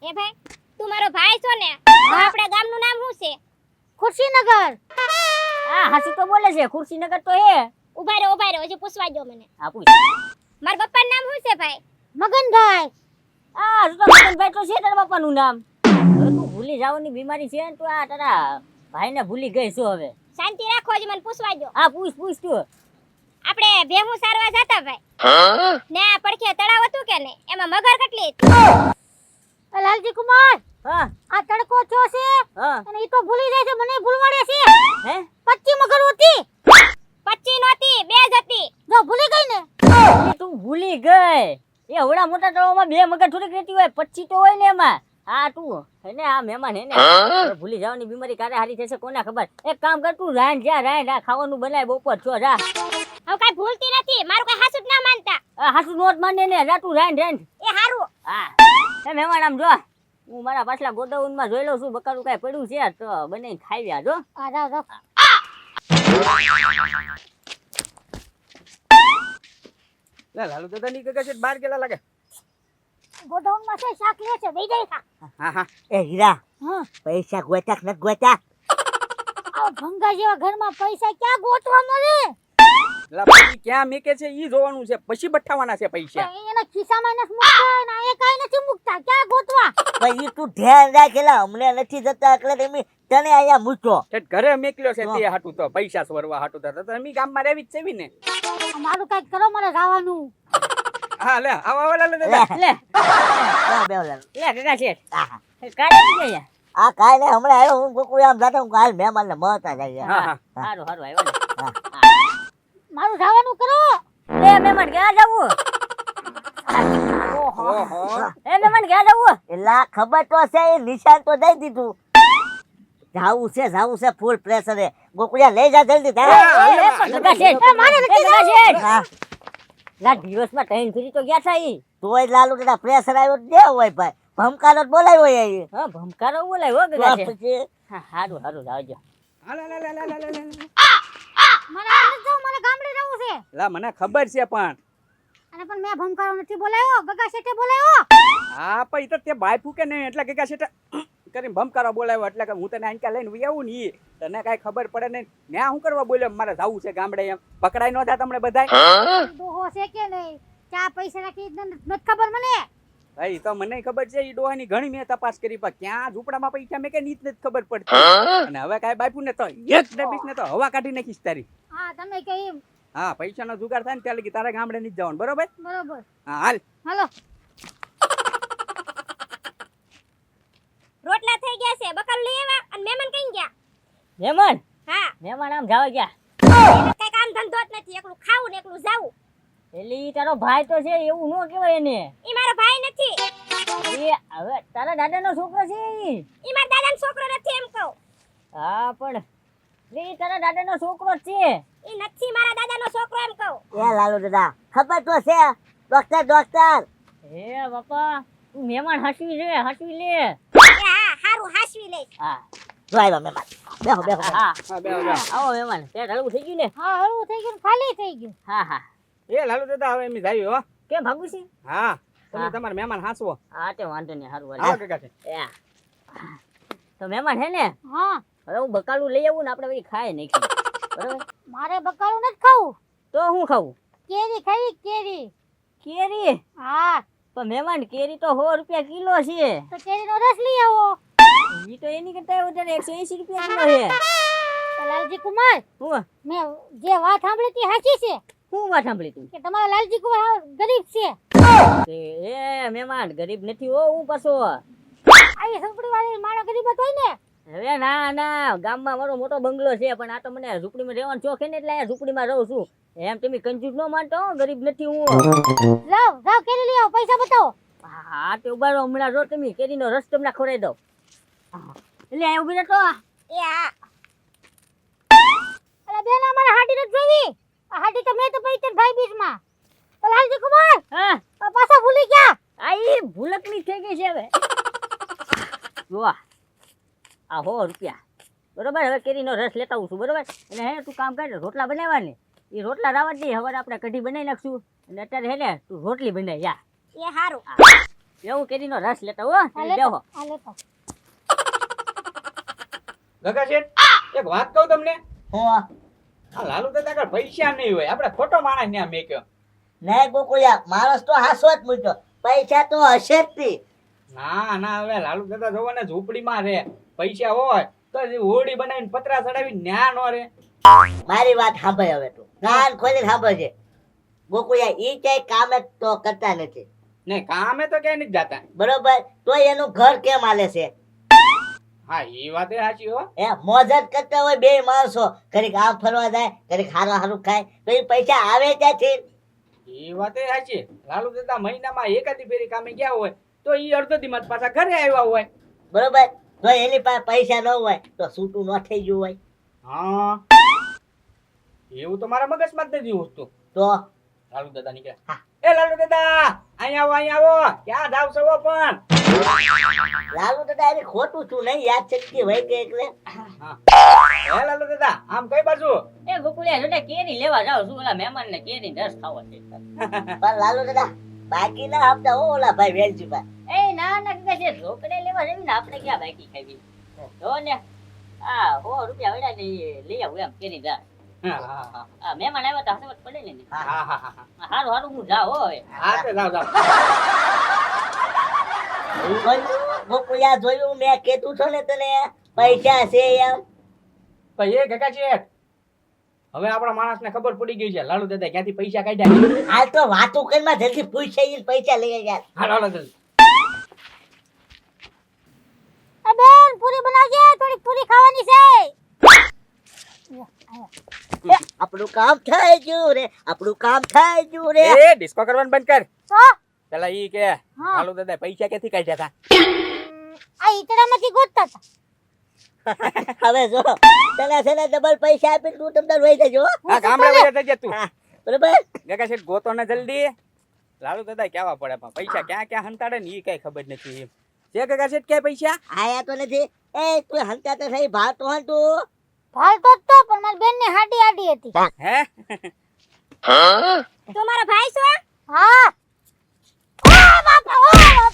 એ ભાઈ તું મારો ભાઈ છો ને? આપણા ગામનું નામ શું છે? ખુરશીનગર. હા હાસુ તો બોલે છે, ખુરશીનગર તો હે. ઉભા રહો હજી પૂછવા દો મને. હા પૂછ. મારા પપ્પાનું નામ શું છે ભાઈ? મગનભાઈ. આ તો મગનભાઈ તો છે તારા બાપાનું નામ. હવે તું ભૂલી જવાની બીમારી છે ને, તું આ તારા ભાઈને ભૂલી ગઈ છો હવે. શાંતિ રાખો, હજી મને પૂછવા દો. હા પૂછ તું. આપણે ભેહું સારવા જતા ભાઈ ને આ પડખે તળાવ હતું કે ને, એમાં મગર કેટલી હતી? લાલજી કુમાર, હા આ તડકો છો છે હા અને ઈ તો ભૂલી જાય છે, મને ભૂલવાડે છે. હે 25 મગર હતી. 25 નહોતી, 2 જ હતી. જો ભૂલી ગઈ ને. એ તું ભૂલી ગઈ. એ હવડા મોટા તળાવમાં 2 મગર થોડીક રહેતી હોય, 25 તો હોય ને એમાં. હા તું હેને આ મહેમાન હેને ભૂલી જવાની બીમારી કારે હારી થશે કોને ખબર. એક કામ કર, તું રાંડ આ ખાવાનું બનાય બપોર છો જા. હવે કાઈ ભૂલતી નથી, મારું કઈ હાસું જ ના માનતા. હાસુ નોટ માને ને જા તું રાંડ. એ હારું. હા એ મહેમાન આમ જો, હું મારા પાછલા ગોડાઉનમાં જોઈ લઉં છું બકારું કાઈ પડ્યું છે તો બનાવીને ખાઈ વ્યા જો. આ જાવ. લા લાલુ દાદા ની કગા છે બાર કેલા લાગે. ગોડાઉન માં છે, શાક લે છે, બેઈ જાય ખા. હા હા એ હીરા, હા, પૈસા ગોતા કે ન ગોતા? આ ભંગા જેવા ઘરમાં પૈસા ક્યાં ગોતવા મળે? લા પછી ક્યાં મેકે છે ઈ જોવાનું છે, પછી બઠાવાના છે પૈસા. એના ખિસ્સામાં નથી મૂકતા ને એ કાઈ નથી મૂકતા, ક્યાં ગોતવા? ભાઈ તું ધ્યાન રાખેલા, અમને નથી જતા એટલે તમે તને આયા મૂકો. ઠેઠ ઘરે મેકલ્યો છે તે હાટું તો પૈસા સ્વરવા હાટું તો તમે ગામમાં રહેવી જ છે ને. મારું કઈક કરો, મારે જવાનું. હા લે આવા લે દાદા. લે બેહો લે. કગા છે આહા. કાઢી જઈએ. આ કાઈ ને હમણાં આવ્યો, હું ગોકુળ આમ જાતો, હું કાલ મહેમાનને મળતા જઈએ. હા હા હારું આવ્યો ને. મારું જવાનું કરો. લે મહેમાન ક્યાં જવું? ઓહો એ મહેમાન ક્યાં જવું? એલા ખબર તો છે, એ નિશાન તો દઈ દીધું. જાવું છે ફૂલ પ્રેશરે. ગોકુળિયા લઈ જા જલ્દી જા. કગા છે મારે નથી જવું. હા, લા દિવસમાં ટ્રેન ફરી તો ગયા થા ઈ. તોય લાલુ દાદા પ્રેશર આવ્યો દે હોય ભાઈ, ભમકારો જ બોલાવ્યો હોય અહીં. હા ભમકારો બોલાય હો કગા છે. પછી હા હારું જાવજો. મને આમ નથી જવું, મને ગામડે જવું છે. લા મને ખબર છે પણ અને પણ મેં ભમકારો નથી બોલાવ્યો, ગગા શેઠે બોલાવ્યો. હા પણ ઈ તો તે બાય ફૂકે ને એટલે કગા છે કરીને ભમકારો બોલાવ્યો એટલે કે હું તને આંકા લઈને વઈ આવું ને ઈ તને કાઈ ખબર પડે ને. મેં શું કરવા બોલ્યો, મારે જાવું છે ગામડે એમ. પકડાઈ નો થા તમને બધાય. ડોહો છે કે નહીં, ચા પૈસા રાખી નથી ખબર મને. ભાઈ તો મને ખબર છે ઈ ડોહાની ઘણી મેં તપાસ કરી પણ ક્યાં ઝૂંપડામાં પૈસા મેં કે નીત નથી ખબર પડતી. અને હવે કાઈ બાપુ ને તો એક ડબીસ ને તો હવા કાઢી નાખીશ તારી. હા, તમે કે એમ. હા પૈસાનો જુગાડ થાય ને ત્યાં લગી તારે ગામડે નહીં જવાનું બરોબર. બરોબર. હા હાલ. હાલો. રોટલા થઈ ગયા છે, બકાલું લઈ આવ્યા અને મહેમાન કઈ ગયા? મહેમાન હા, મહેમાન આમ જાવ ગયા. એને કઈ કામ ધંધો જ નથી, એકલું ખાવું ને એકલું જાવું. એટલે ઈ તારો ભાઈ તો છે એવું ન કહેવાય એને. ઈ મારો ભાઈ નથી, એ હવે તારા દાદાનો છોકરો છે ઈ. ઈ મારા દાદાનો છોકરો નથી એમ કહું. હા પણ ઈ તારા દાદાનો છોકરો જ છે. ઈ નથી મારા દાદાનો છોકરો એમ કહું. એ લાલુ દાદા ખબર તો છે, ડોક્ટર. હે બાપા તું મહેમાન હસવી લે. એ હા, હારું હાસવી લઈશ. હા જો આવ્યા મહેમાન. બેહો. હા હા બે આવો મહેમાન. પેટ હલવું થઈ ગયું ને? હા, હળવું થઈ ગયું, ખાલી થઈ ગયું. હા એ લાલુ દાદા હવે એમ જાય હો. કેમ ભાગું છે? હા તમે હા. તમારા મહેમાન હાંસવો. હા તે વાંધો નહીં હારું હાલો કાકા છે. તો મહેમાન હે ને, હા, હવે હું બકાલું લઈ આવું ને આપણે પછી ખાય નાખી બરાબર. મારે બકાલું નથી ખાવું. તો હું ખાવું? કેરી ખાવી, કેરી. કેરી? હા, પણ મહેમાન કેરી તો 100 રૂપિયા કિલો છે. તો કેરીનો રસ લઈ આવો. ઈ તો એની કરતા વધારે 180 રૂપિયા કિલો છે. તો લાલજી કુમાર, હું મેં જે વાત સાંભળી હતી સાચી છે હું વાત સાંભળી તું? કે તમારા લાલજી કુમાર ગરીબ છે. એ મહેમાન ગરીબ નથી હો હું પાછો. આવી ઝૂંપડી વાળી માણસ ગરીબ જ હોય ને. હવે ના ગામમાં મારો મોટો બંગલો છે પણ આ તો મને ઝૂંપડીમાં રહેવાનો શોખ છે ને એટલે અહીંયા ઝૂંપડીમાં રહું છું. એમ તમે કંજૂસ ન માનતો હો, ગરીબ નથી હું. જાઓ કેરી લઈ આવો, પૈસા બતાવો. હા તે ઉભા રહો, હમણાં જો તમે કેરીનો રસ તમને ખવડાવી દઉં. એટલે અહીંયા ઉભી રહેતો. એ હા, અરે બેન, અમારે હાડી નથી જોવી. આ હાડી તો મેં તો પૈતે ભાઈ બીજમાં. તો લાલજી કુમાર હા આ પાછા ભૂલી ગયા. આ ઈ ભૂલકની થઈ ગઈ છે હવે. જો આ 100 રૂપિયા બરોબર. હવે કેરીનો રસ લેતા આવું છું બરોબર. અને હે તું કામ કર, રોટલા બનાવવા ને એ રોટલા રાવત દે. હવે આપણે કઢી બનાવી નાખશું અને અત્યારે હે ને તું રોટલી બનાવી યા. એ હારું. એવું કેરીનો રસ લેતા હો તમે બેહો. આ લેતો ગગા શેઠ એક વાત કહું તમને, હું આ લાલુ દાદા આગળ પૈસા નહીં હોય, આપણે ખોટો માણસ ન્યા મેક્યો. નહીં ગોકુળિયા, માણસ તો હાસો જ મૂક્યો, પૈસા તો હશે જ તી. ના ના, હવે લાલુ દાદા જોવો ને ઝૂંપડીમાં રહે, પૈસા હોય તો જે હોડી બનાવીને પતરા ચડાવી ન્યા નો રે. મારી વાત સાંભળ હવે તું, કાન ખોલીને સાંભળજે. ગોકુળિયા ઈ ક્યાંય કામે તો કરતા નથી, ને કામે તો ક્યાંય નથી જાતા. બરોબર? તોય એનું ઘર કેમ હાલે છે? હા એ વાત એ સાચી હો. એ મોજ જ કરતા હોય બે માણસો, ઘડીક આમ ફરવા જાય, ઘડીક હારું હારું ખાય, તો એ પૈસા આવે ક્યાંથી? એ વાત એ સાચી. લાલુ દાદા મહિનામાં એકાદી ફેરી કામે ગયા હોય તો ઈ અડધો દીમાં પાછા ઘરે આવ્યા હોય. બરોબર? તો એની પાસે પૈસા ન હોય તો છૂટું ન થઈ ગયું હોય હા એવું તો મારા મગજમાં જ નથી ઉઠતું. તો લાલુ દાદા નીકળ્યા. હા. એ લાલુ દાદા અહીંયા આવો, ક્યાં જાવ છો પણ? લાલુ દાદા એને ખોટું છું નહીં, યાદ શક્તિ હોય કે એટલે. એ લાલુ દાદા આમ કઈ બાજુ? એ ગોકુળિયા જોડે કેરી લેવા જાવ છું, ઓલા મહેમાનને કેરી રસ ખાવા છે. પણ લાલુ દાદા બાકી ના આપતા હો ઓલા ભાઈ વેલજીભાઈ. એ ના ના કીધા છે ઢોકળે લેવા જવી ને આપણે ક્યાં બાકી ખાવી. જો ને આ 100 રૂપિયા વડ્યા ને લઈ આવું એમ કેરી રસ. હા હા હા આ મહેમાન આવ્યા તો હાથે પડે ને. હા હા હા હારું હારું હું જાઉં હો હવે. હા તે જાવ. ગોકુળિયા જોયું મેં કીધું છો ને તને પૈસા છે એમ. તો એ કાકા શેઠ, હવે આપણા માણસને ખબર પડી ગઈ છે લાલુ દાદા ક્યાંથી પૈસા કાઢ્યા. હાલ તો વાતો કરીમાં જલ્દી પૂછે ઈ પૈસા લઈ ગયા. હાલો હાલો જલ્દી. આ બેન પૂરી બનાવજે, થોડી પૂરી ખાવાની છે. આપણું કામ થઈ ગયું રે, આપણું કામ થઈ ગયું રે. એ ડિસ્કો કરવાનું બંધ કર. તો પેલા ઈ કે લાલુ દાદા પૈસા ક્યાંથી કાઢ્યા હતા? આ ઈતડામાંથી ગોતતા હતા. હવે જો તને છે ને ડબલ પૈસા આપી તું તમને રોઈ દેજો. હા ગામડે વયા જજે તું. હા, બરોબર? કાકા શેઠ ગોતો ને જલ્દી. લાલુ દાદા કેવા પડે પણ પૈસા ક્યાં ક્યાં હંતાડે ને ઈ કઈ ખબર નથી. છે કાકા શેઠ ક્યાં પૈસા? આયા તો નથી. એ તું હંતા તો થઈ ભાવ તો હં તું. ભાલતો જ તો, પણ મારી બેન ની હાડી આડી હતી. હે તું મારો ભાઈ છો? હા. ઓ બાપા, ઓ બાપા,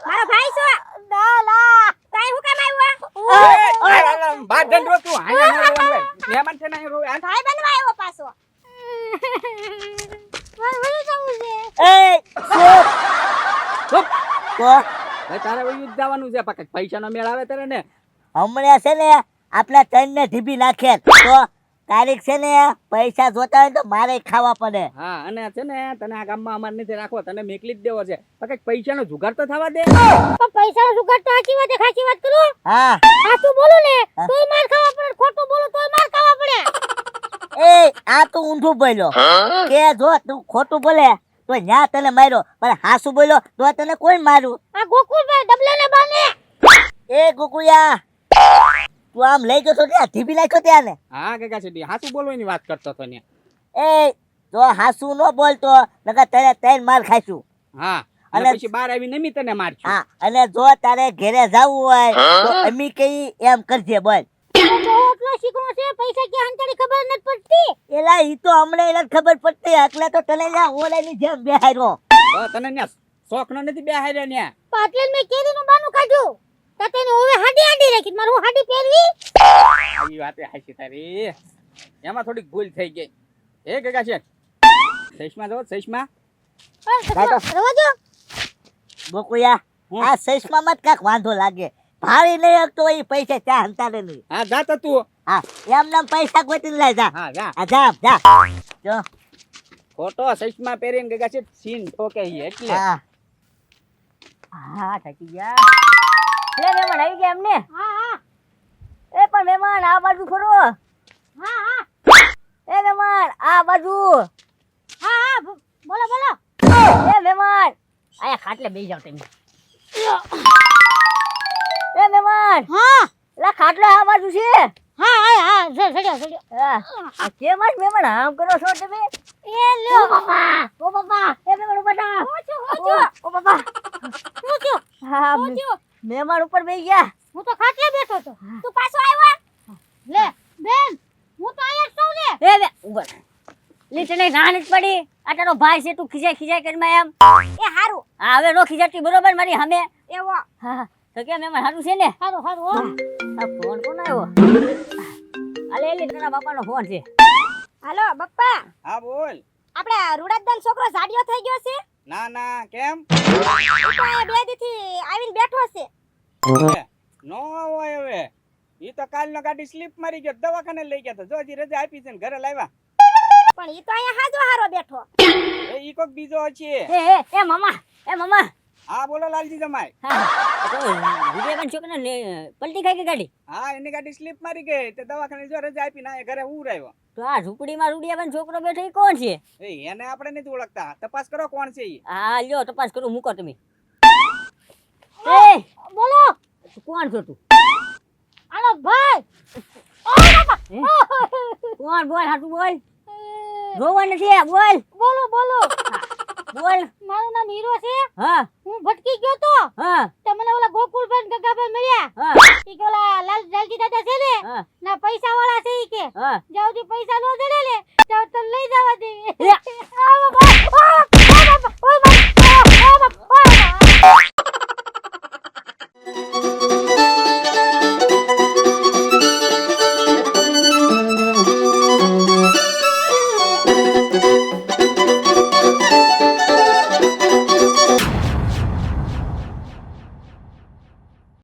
મારો ભાઈ છો? ના ના. તાય હું કામ આવ્યો? બાદ દંડ રો તું. અહીંયા નો રોવાનું હોય. મહેમાન છે ને અહીં રોવે. ભાઈ બનવા આવ્યો પાછો. મારે વળી જવું છે. એ ચૂપ. તો ભાઈ તારે વયું જ જવાનું છે પાછા પૈસાનો મેળ આવે ત્યારે ને. હમણાં છે ને આપણા તને ઢીબી નાખે તો તારીખ છે ને પૈસા જોતા હોય તો મારે ખાવા પડે. હા અને છે ને તને આ ગામમાં અમાર નથી રાખવો, તને મેકલી જ દેવો છે. પાછા પૈસાનો જુગાર તો થવા દે. પણ પૈસાનો જુગાડ તો સાચી વાત છે, ખાચી વાત કરું. હા સાચું બોલું ને તોય માર ખાવા પડે, ખોટું બોલું તોય માર ખાવા પડે. એ આ તું ઊંધું બોલ્યો કે જો તું ખોટું બોલે તો ન્યા તને માર્યો, પણ હાસુ બોલ્યો તો તને કોઈ માર્યું. આ ગોકુળભાઈ ડબલાને બાને. એ ગુકુયા તું આમ લઈ ગયો તો ત્યાં ઢીબી નાખ્યો ત્યાં ને. હા કાકા શેઠ હાચું બોલવાની વાત કરતો હતો ને. એ જો હાસુ ન બોલતો નકર તને ત્રણ માર ખાઈશું. હા અને અને પછી બહાર આવી નમી તને મારશું. હા અને જો તારે ઘરે જવું હોય તો અમી કઈ એમ કરજે બોલ. એટલો શીખણો છે, પૈસા ક્યાં હંતાડી ખબર નથી પડતી. એલા ઈ તો હમણાં એને ખબર પડતી એટલે તો તને લ્યા ઓલાની જેમ બેહાર્યો. તો તને ન્યા શોખ નો નથી બેહાર્યો ન્યા. પાટલેન મેં કેરીનું બાનું કાઢ્યું તો તેને હવે હાડી આડી રાખી, મારે હું હાડી પહેરવી. આવી વાતે હાચી તારી. એમાં થોડીક ભૂલ થઈ ગઈ. એ કાકા શેઠ સૈસમાં જો સૈસમાં. રવા દો. ગોકુયા આ સૈસમાં કાક વાંધો લાગે, ભાળી નહીં શકતો એ પૈસા ચા હંતાડે નહીં. હા જા તો તું. હા એમ નામ પૈસા કોઈ લઈ જા. હા જા. આ જા જા જો. ખોટો સૈસમાં પહેરીને કાકા શેઠ સીન ઠોકે ઈ એટલે. હા હા થાકી ગયા. લે મહેમાન આવી ગયા એમને. હા હા એ પણ મહેમાન આ બાજુ ફરો. હા હા એ મહેમાન આ બાજુ. હા હા બોલો બોલો. એ મહેમાન આયા ખાટલે બેસી જાવ તમે. એ મહેમાન હા લા ખાટલો આ બાજુ છે. હા હા હા સડ્યો સડ્યો. આ કેમ જ મહેમાન આમ કરો છો તમે? એ લ્યો બાપા ઓ બાપા એ મહેમાન ઉપર જા. ઓ બાપા શું થયું? હા શું થયું? મહેમાન ઉપર બેસી ગયા. હું તો ખાટલે બેઠો હતો. તું પાછો આવ્યો? લે બેન હું તો અહીંયા જ છું ને. એ બે ઉપર લીટને રાણ જ પડી. આ તારો ભાઈ છે તું ખીજાય કરીમાં એમ એ હારું હા હવે નો ખીજાતી બરોબર મારી સામે એવો હા તો કેમ એમાં સારું છે ને હારું હારું હો આ ફોન કોણ આવ્યો અલે એલી તારા બાપાનો ફોન છે હાલો બપ્પા હા બોલ. આપણે રૂડાદન છોકરો જાડિયો થઈ ગયો છે ના ના કેમ? ઈ તો અહીંયા બે દીથી આવીને બેઠો છે નો હોય હવે. ઈ તો કાલનો ગાડી સ્લીપ મારી ગયો દવાખાને લઈ ગયા તો જો હજી રજા આપી છે ને ઘરે લાવ્યા. પણ ઈ તો અહીંયા હાજો હારો બેઠો એ ઈ કોક બીજો છે. એ મામા હા બોલો લાલજી જમાઈ. હા તો વિજયબન છોકરાને પલટી ખાઈ ગઈ ગાડી હા એની ગાડી સ્લીપ મારી ગઈ તે દવાખાને જો રજા આપી ના ઘરે ઉરાયો. તો આ ઝૂંપડીમાં રૂડિયાબન છોકરો બેઠો એ કોણ છે એ એને આપણે નથી ઓળખતા. તપાસ કરો કોણ છે ઈ. હા લ્યો તપાસ કરું મૂકો તમે એ બોલો કોણ છો તું આનો ભાઈ કોણ બોલ હાટુ બોલ રોવા નથી બોલ બોલો બોલો બોલ મારું નામ હીરો છે હા હું ભટકી ગયો તો હા તે મને ઓલા ગોકુલભાઈ ને ગગાભાઈ મળ્યા હા ઈ કે ઓલા લાલજી દાદા છે ને હા ના પૈસા વાળા છે ઈ કે હા જ્યાં સુધી પૈસા નો દે ને